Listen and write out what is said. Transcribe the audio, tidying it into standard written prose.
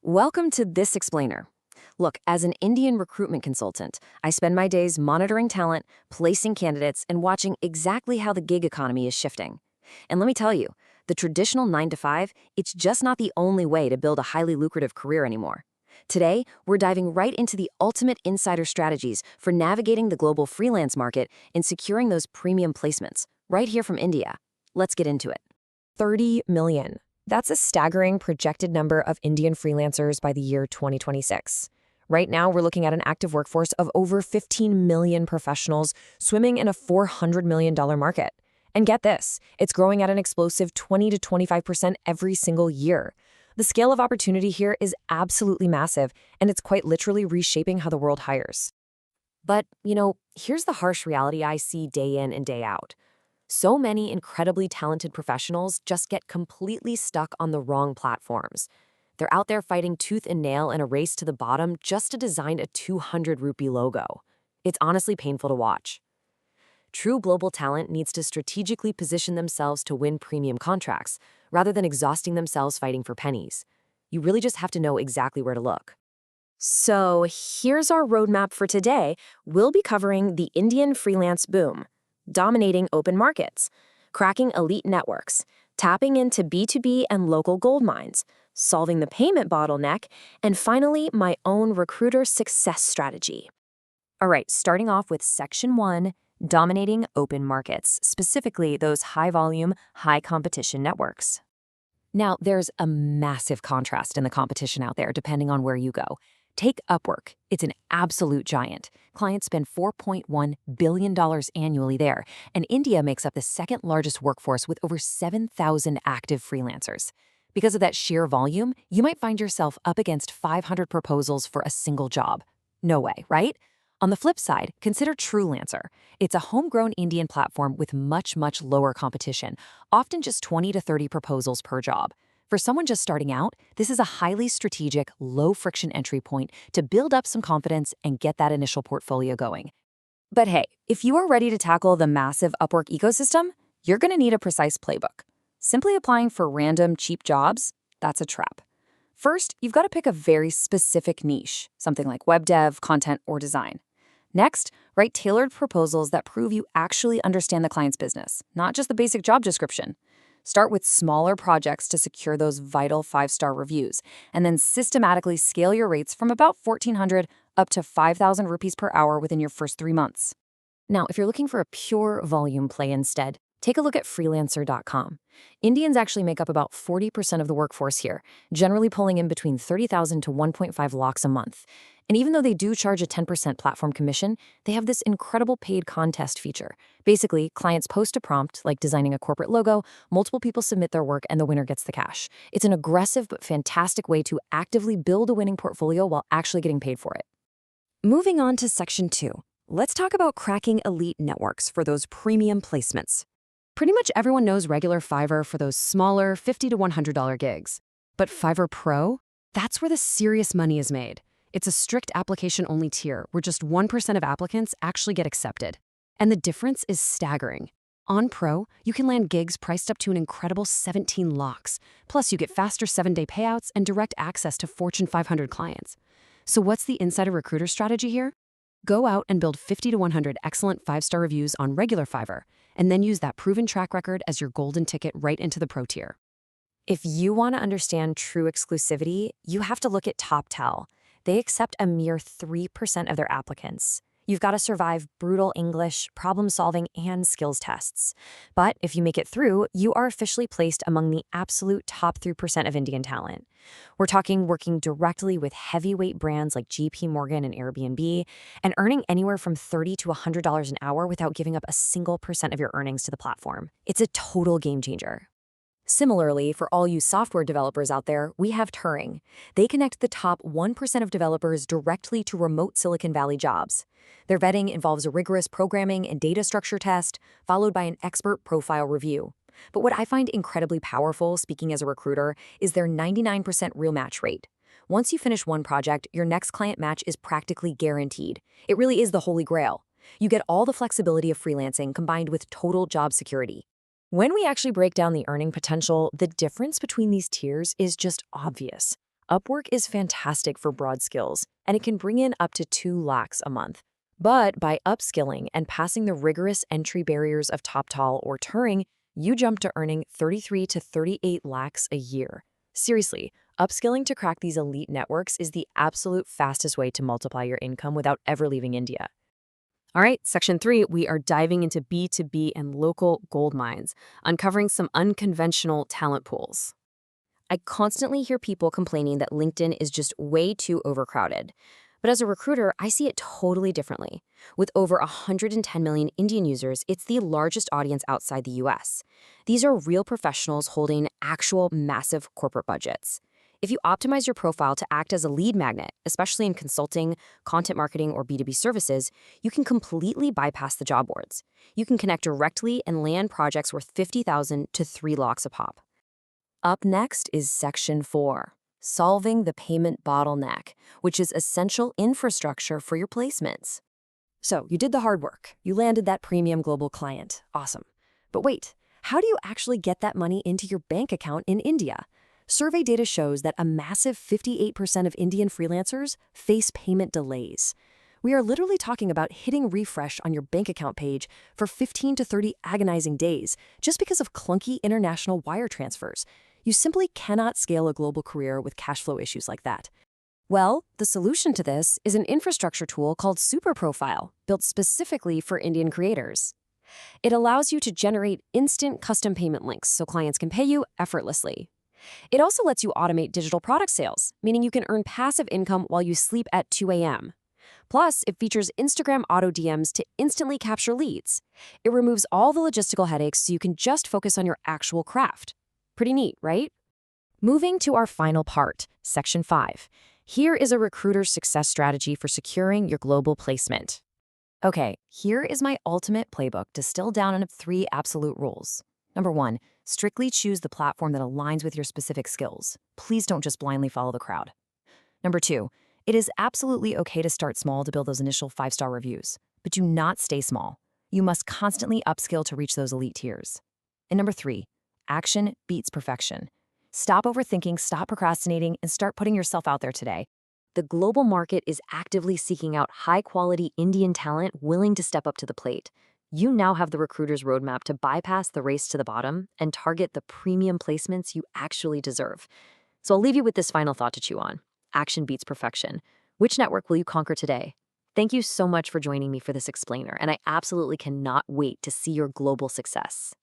Welcome to This Explainer. Look, as an Indian recruitment consultant, I spend my days monitoring talent, placing candidates, and watching exactly how the gig economy is shifting. And let me tell you, the traditional 9 to 5, it's just not the only way to build a highly lucrative career anymore. Today, we're diving right into the ultimate insider strategies for navigating the global freelance market and securing those premium placements, right here from India. Let's get into it. 30 million. That's a staggering projected number of Indian freelancers by the year 2026. Right now, we're looking at an active workforce of over 15 million professionals swimming in a $400 million market. And get this, it's growing at an explosive 20 to 25% every single year. The scale of opportunity here is absolutely massive, and it's quite literally reshaping how the world hires. But, here's the harsh reality I see day in and day out. So many incredibly talented professionals just get completely stuck on the wrong platforms. They're out there fighting tooth and nail in a race to the bottom just to design a 200 rupee logo. It's honestly painful to watch. True global talent needs to strategically position themselves to win premium contracts, rather than exhausting themselves fighting for pennies. You really just have to know exactly where to look. So here's our roadmap for today. We'll be covering the Indian freelance boom, dominating open markets, cracking elite networks, tapping into B2B and local gold mines, solving the payment bottleneck, and finally, my own recruiter success strategy. All right, starting off with Section 1, dominating open markets, specifically those high-volume, high-competition networks. Now, there's a massive contrast in the competition out there, depending on where you go. Take Upwork. It's an absolute giant. Clients spend $4.1 billion annually there, and India makes up the second largest workforce with over 7,000 active freelancers. Because of that sheer volume, you might find yourself up against 500 proposals for a single job. No way, right? On the flip side, consider Freelancer. It's a homegrown Indian platform with much lower competition, often just 20 to 30 proposals per job. For someone just starting out, this is a highly strategic, low-friction entry point to build up some confidence and get that initial portfolio going. But hey, if you are ready to tackle the massive Upwork ecosystem, you're going to need a precise playbook. Simply applying for random, cheap jobs, that's a trap. First, you've got to pick a very specific niche, something like web dev, content, or design. Next, write tailored proposals that prove you actually understand the client's business, not just the basic job description. Start with smaller projects to secure those vital 5-star reviews, and then systematically scale your rates from about 1,400 up to 5,000 rupees per hour within your first 3 months. Now, if you're looking for a pure volume play instead, take a look at freelancer.com. Indians actually make up about 40% of the workforce here, generally pulling in between 30,000 to 1.5 lakhs a month. And even though they do charge a 10% platform commission, they have this incredible paid contest feature. Basically, clients post a prompt, like designing a corporate logo, multiple people submit their work, and the winner gets the cash. It's an aggressive but fantastic way to actively build a winning portfolio while actually getting paid for it. Moving on to Section 2, let's talk about cracking elite networks for those premium placements. Pretty much everyone knows regular Fiverr for those smaller $50 to $100 gigs. But Fiverr Pro? That's where the serious money is made. It's a strict application-only tier where just 1% of applicants actually get accepted. And the difference is staggering. On Pro, you can land gigs priced up to an incredible 17 lakhs. Plus, you get faster 7-day payouts and direct access to Fortune 500 clients. So what's the insider recruiter strategy here? Go out and build 50 to 100 excellent 5-star reviews on regular Fiverr, and then use that proven track record as your golden ticket right into the Pro tier. If you want to understand true exclusivity, you have to look at TopTal. They accept a mere 3% of their applicants. You've got to survive brutal English, problem-solving, and skills tests. But if you make it through, you are officially placed among the absolute top 3% of Indian talent. We're talking working directly with heavyweight brands like JP Morgan and Airbnb, and earning anywhere from $30 to $100 an hour without giving up a single percent of your earnings to the platform. It's a total game changer. Similarly, for all you software developers out there, we have Turing. They connect the top 1% of developers directly to remote Silicon Valley jobs. Their vetting involves a rigorous programming and data structure test, followed by an expert profile review. But what I find incredibly powerful, speaking as a recruiter, is their 99% real match rate. Once you finish one project, your next client match is practically guaranteed. It really is the holy grail. You get all the flexibility of freelancing combined with total job security. When we actually break down the earning potential, the difference between these tiers is just obvious. Upwork is fantastic for broad skills, and it can bring in up to 2 lakhs a month. But by upskilling and passing the rigorous entry barriers of TopTal or Turing, you jump to earning 33 to 38 lakhs a year. Seriously, upskilling to crack these elite networks is the absolute fastest way to multiply your income without ever leaving India. All right, Section 3, we are diving into B2B and local gold mines, uncovering some unconventional talent pools. I constantly hear people complaining that LinkedIn is just way too overcrowded. But as a recruiter, I see it totally differently. With over 110 million Indian users, it's the largest audience outside the US. These are real professionals holding actual massive corporate budgets. If you optimize your profile to act as a lead magnet, especially in consulting, content marketing, or B2B services, you can completely bypass the job boards. You can connect directly and land projects worth 50,000 to 3 lakhs a pop. Up next is Section 4, solving the payment bottleneck, which is essential infrastructure for your placements. So, you did the hard work. You landed that premium global client. Awesome. But wait, how do you actually get that money into your bank account in India? Survey data shows that a massive 58% of Indian freelancers face payment delays. We are literally talking about hitting refresh on your bank account page for 15 to 30 agonizing days just because of clunky international wire transfers. You simply cannot scale a global career with cash flow issues like that. Well, the solution to this is an infrastructure tool called Superprofile, built specifically for Indian creators. It allows you to generate instant custom payment links so clients can pay you effortlessly. It also lets you automate digital product sales, meaning you can earn passive income while you sleep at 2 a.m. Plus, it features Instagram auto DMs to instantly capture leads. It removes all the logistical headaches so you can just focus on your actual craft. Pretty neat, right? Moving to our final part, Section 5. Here is a recruiter's success strategy for securing your global placement. Okay, here is my ultimate playbook distilled down into 3 absolute rules. Number 1, strictly choose the platform that aligns with your specific skills. Please don't just blindly follow the crowd. Number 2, it is absolutely okay to start small to build those initial 5-star reviews, but do not stay small. You must constantly upskill to reach those elite tiers. And number 3, action beats perfection. Stop overthinking, stop procrastinating, and start putting yourself out there today. The global market is actively seeking out high-quality Indian talent willing to step up to the plate. You now have the recruiter's roadmap to bypass the race to the bottom and target the premium placements you actually deserve. So I'll leave you with this final thought to chew on. Action beats perfection. Which network will you conquer today? Thank you so much for joining me for this explainer, and I absolutely cannot wait to see your global success.